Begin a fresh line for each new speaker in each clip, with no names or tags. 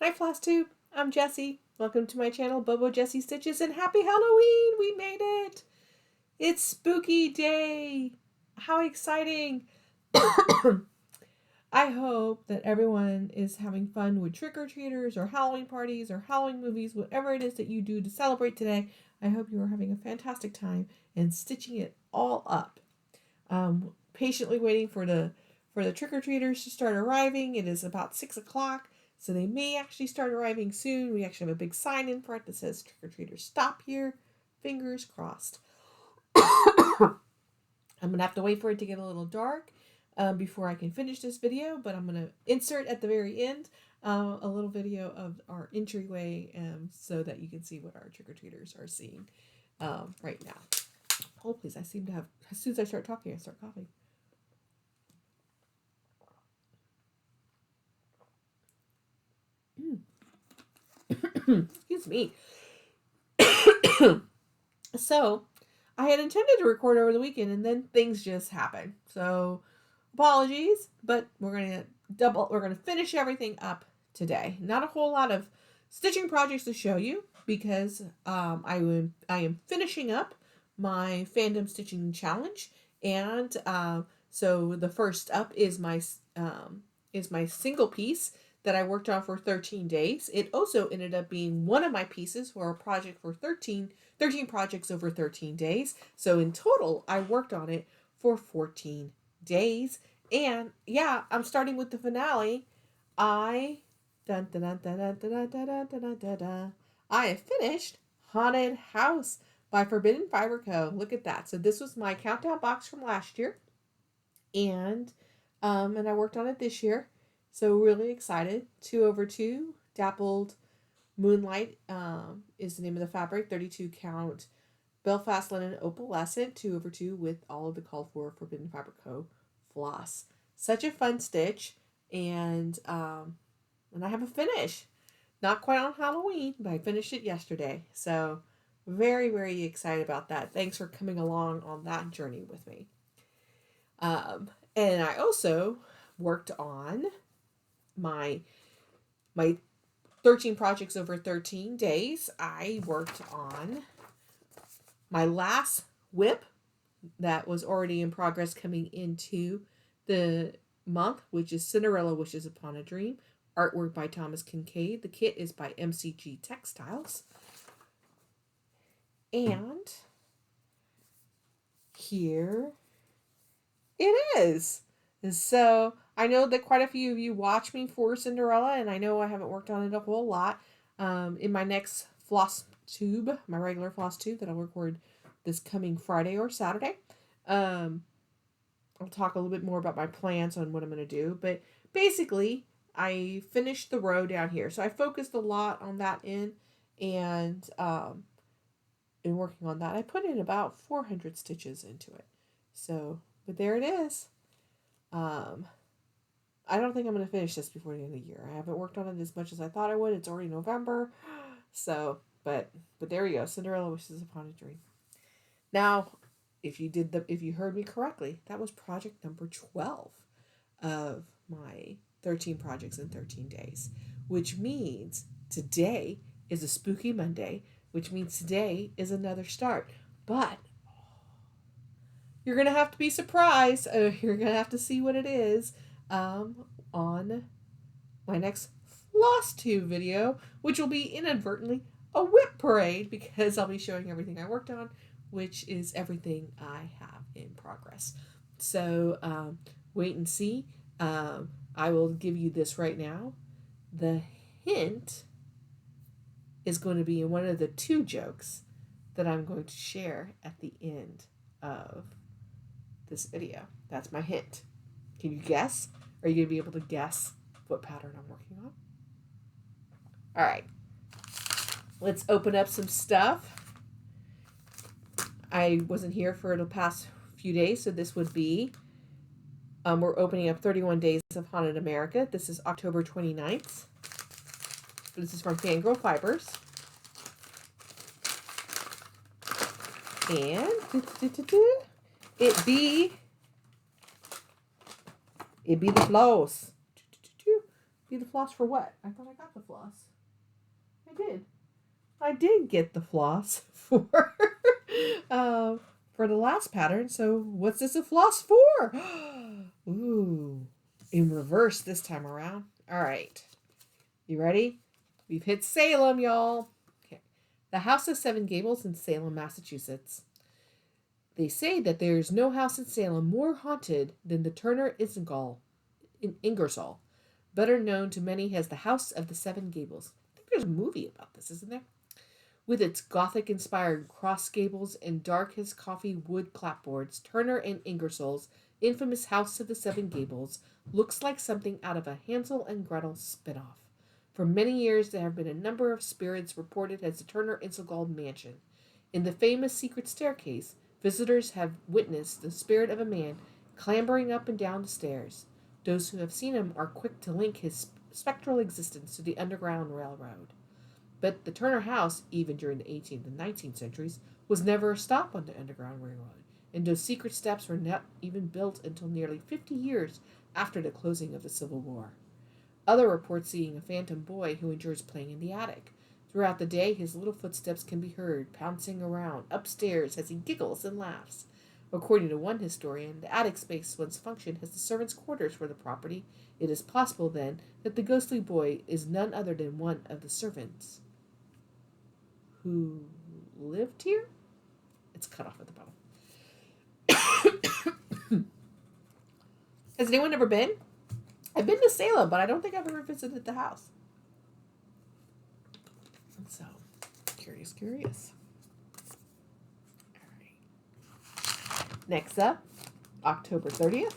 Hi Floss Tube, I'm Jessie. Welcome to my channel, Bobo Jessie Stitches, and happy Halloween! We made it! It's spooky day! How exciting! I hope that everyone is having fun with trick-or-treaters or Halloween parties or Halloween movies, whatever it is that you do to celebrate today. I hope you are having a fantastic time and stitching it all up. Patiently waiting for the trick-or-treaters to start arriving. It is about 6 o'clock. So they may actually start arriving soon. We actually have a big sign in front that says trick-or-treaters stop here. Fingers crossed. I'm going to have to wait for it to get a little dark before I can finish this video. But I'm going to insert at the very end a little video of our entryway so that you can see what our trick-or-treaters are seeing right now. Oh, please. I seem to have, as soon as I start talking, I start coughing. Excuse me. So, I had intended to record over the weekend and then things just happened. So, apologies, but we're going to finish everything up today. Not a whole lot of stitching projects to show you because I am finishing up my fandom stitching challenge, and so the first up is my single piece that I worked on for 13 days. It also ended up being one of my pieces for a project for 13 projects over 13 days. So in total, I worked on it for 14 days. And yeah, I'm starting with the finale. I have finished Haunted House by Forbidden Fiber Co. Look at that. So this was my countdown box from last year. And I worked on it this year. So really excited. 2/2 Dappled Moonlight is the name of the fabric. 32 count Belfast Linen Opalescent 2/2 with all of the called for Forbidden Fiber Co. floss. Such a fun stitch, and I have a finish. Not quite on Halloween, but I finished it yesterday. So very, very excited about that. Thanks for coming along on that journey with me. And I also worked on my 13 projects over 13 days. I worked on my last whip that was already in progress coming into the month, which is Cinderella Wishes Upon a Dream. Artwork by Thomas Kincaid. The kit is by MCG Textiles. And here it is. So I know that quite a few of you watch me for Cinderella, and I know I haven't worked on it a whole lot. In my next floss tube, my regular floss tube that I'll record this coming Friday or Saturday, I'll talk a little bit more about my plans on what I'm going to do. But basically, I finished the row down here. So I focused a lot on that end, and in working on that, I put in about 400 stitches into it. So, but there it is. I don't think I'm going to finish this before the end of the year. I haven't worked on it as much as I thought I would. It's already November. So, but there we go. Cinderella Wishes Upon a Dream. Now, if you heard me correctly, that was project number 12 of my 13 projects in 13 days, which means today is a spooky Monday, which means today is another start. But you're going to have to be surprised. You're going to have to see what it is on my next floss tube video, which will be inadvertently a whip parade because I'll be showing everything I worked on, which is everything I have in progress. So wait and see. I will give you this right now. The hint is going to be in one of the 2 jokes that I'm going to share at the end of this video. That's my hint. Can you guess? Are you going to be able to guess what pattern I'm working on? All right. Let's open up some stuff. I wasn't here for the past few days, so this would be, we're opening up 31 Days of Haunted America. This is October 29th. This is from Fangirl Fibers. And it be the floss. Be the floss for what? I thought I got the floss. I did. I did get the floss for the last pattern. So what's this a floss for? Ooh, in reverse this time around. All right, you ready? We've hit Salem, y'all. Okay, the House of Seven Gables in Salem, Massachusetts. They say that there is no house in Salem more haunted than the Turner Isingall in Ingersoll, better known to many as the House of the Seven Gables. I think there's a movie about this, isn't there? With its Gothic-inspired cross gables and dark as coffee wood clapboards, Turner and Ingersoll's infamous House of the Seven Gables looks like something out of a Hansel and Gretel spin-off. For many years, there have been a number of spirits reported as the Turner Ingersoll mansion. In the famous secret staircase, visitors have witnessed the spirit of a man clambering up and down the stairs. Those who have seen him are quick to link his spectral existence to the Underground Railroad. But the Turner House, even during the 18th and 19th centuries, was never a stop on the Underground Railroad, and those secret steps were not even built until nearly 50 years after the closing of the Civil War. Other reports seeing a phantom boy who enjoys playing in the attic. Throughout the day, his little footsteps can be heard pouncing around upstairs as he giggles and laughs. According to one historian, the attic space once functioned as the servants' quarters for the property. It is possible, then, that the ghostly boy is none other than one of the servants who lived here? It's cut off at the bottom. Has anyone ever been? I've been to Salem, but I don't think I've ever visited the house. So, curious. All right. Next up, October 30th.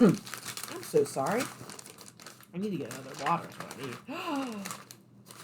I'm so sorry. I need to get another water. That's what I need.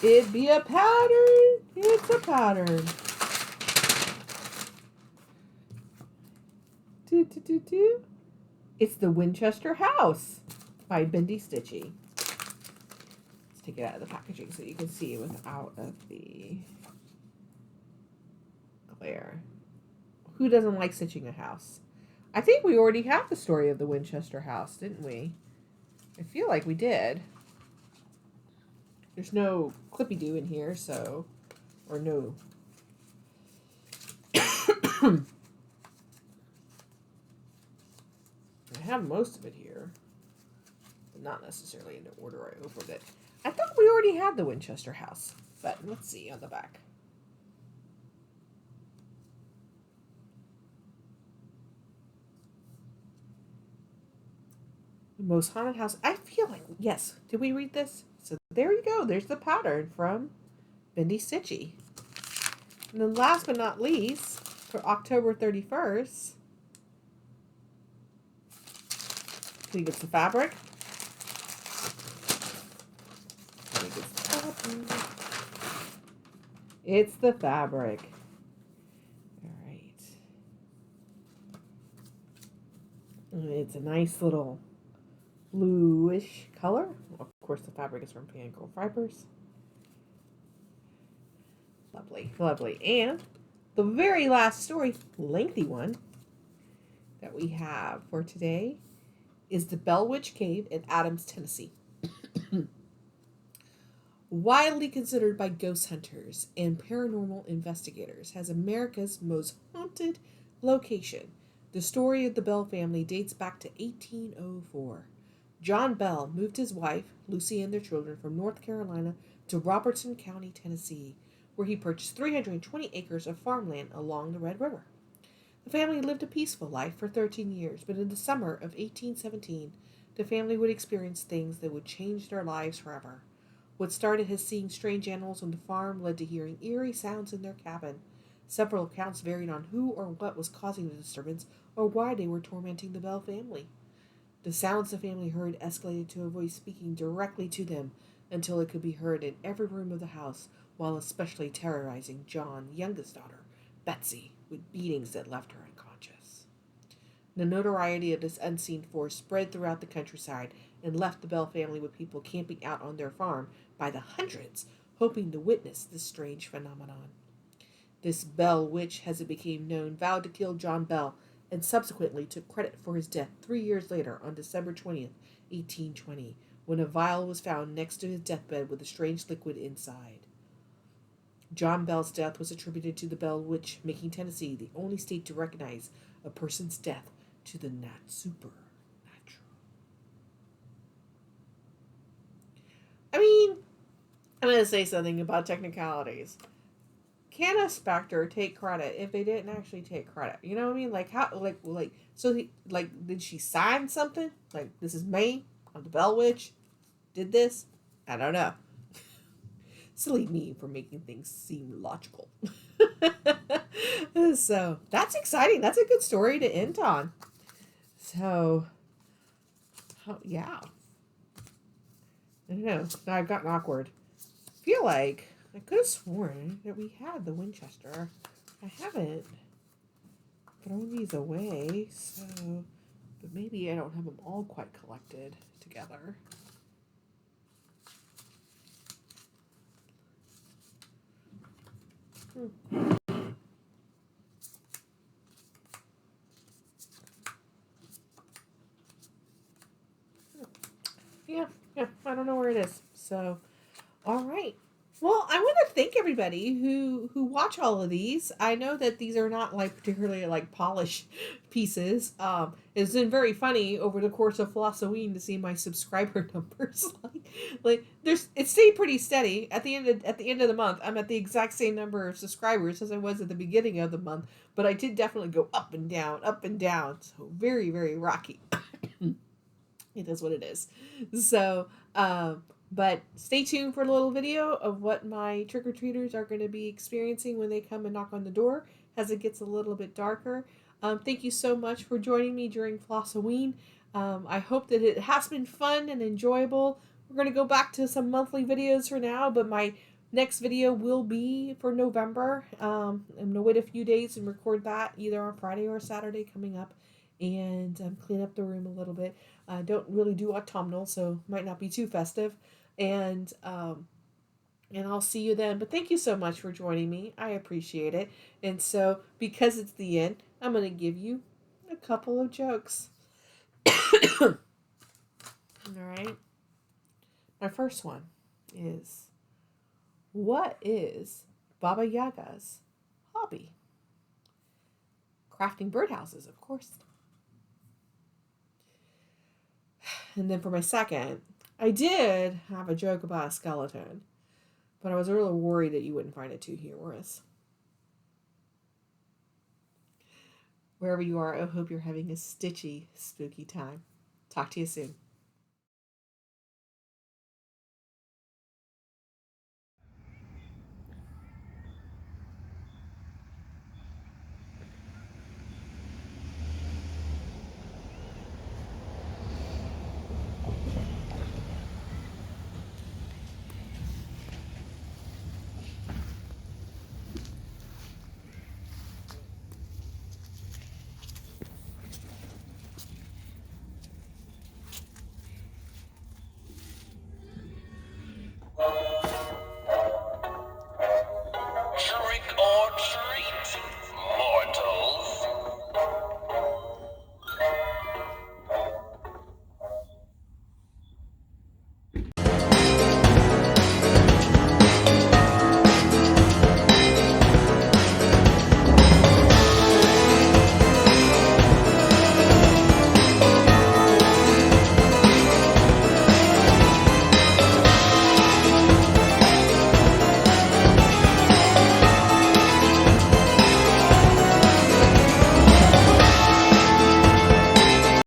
It'd be a pattern. It's a pattern. It's the Winchester House by Bendy Stitchy. Let's take it out of the packaging so you can see without of the glare. Who doesn't like stitching a house? I think we already have the story of the Winchester House, didn't we? I feel like we did. There's no clippy-doo in here, so... Or no... I have most of it here. But not necessarily in the order I opened it. I thought we already had the Winchester House. But let's see on the back. The most haunted house. I feel like, yes. Did we read this? So there you go. There's the pattern from Bendy Stitchy. And then last but not least, for October 31st, I think it's the fabric. It's the fabric. All right. And it's a nice little bluish color. Of course, the fabric is from Pancake Fibers. Lovely. And the very last story, lengthy one, that we have for today is the Bell Witch Cave in Adams, Tennessee. Widely considered by ghost hunters and paranormal investigators as America's most haunted location, the story of the Bell family dates back to 1804. John Bell moved his wife, Lucy, and their children from North Carolina to Robertson County, Tennessee, where he purchased 320 acres of farmland along the Red River. The family lived a peaceful life for 13 years, but in the summer of 1817, the family would experience things that would change their lives forever. What started as seeing strange animals on the farm led to hearing eerie sounds in their cabin. Several accounts varied on who or what was causing the disturbance or why they were tormenting the Bell family. The sounds the family heard escalated to a voice speaking directly to them until it could be heard in every room of the house, while especially terrorizing John, youngest daughter, Betsy, with beatings that left her unconscious. The notoriety of this unseen force spread throughout the countryside and left the Bell family with people camping out on their farm by the hundreds, hoping to witness this strange phenomenon. This Bell witch, as it became known, vowed to kill John Bell and subsequently took credit for his death 3 years later on December 20th, 1820, when a vial was found next to his deathbed with a strange liquid inside. John Bell's death was attributed to the Bell Witch, making Tennessee the only state to recognize a person's death to the supernatural. I mean, I'm going to say something about technicalities. Can a specter take credit if they didn't actually take credit? You know what I mean? Like how? So did she sign something? Like, this is me. I'm the Bell Witch. Did this? I don't know. Silly me for making things seem logical. So that's exciting. That's a good story to end on. So, yeah. I don't know. Now I've gotten awkward. I feel like I could have sworn that we had the Winchester. I haven't thrown these away, so... But maybe I don't have them all quite collected together. Yeah, I don't know where it is. So, all right. Well, I want to thank everybody who watch all of these. I know that these are not like particularly like polished pieces. It's been very funny over the course of Flossoween to see my subscriber numbers. It stayed pretty steady at the end of the month. I'm at the exact same number of subscribers as I was at the beginning of the month, but I did definitely go up and down, up and down. So very, very rocky. It is what it is. So, but stay tuned for a little video of what my trick-or-treaters are going to be experiencing when they come and knock on the door as it gets a little bit darker. Thank you so much for joining me during Flossoween. I hope that it has been fun and enjoyable. We're going to go back to some monthly videos for now, but my next video will be for November. I'm going to wait a few days and record that either on Friday or Saturday coming up, and clean up the room a little bit. I don't really do autumnal, so might not be too festive. And I'll see you then. But thank you so much for joining me. I appreciate it. And so, because it's the end, I'm going to give you a couple of jokes. All right. My first one is, what is Baba Yaga's hobby? Crafting birdhouses, of course. And then for my second, I did have a joke about a skeleton, but I was a little worried that you wouldn't find it too humorous. Wherever you are, I hope you're having a stitchy, spooky time. Talk to you soon.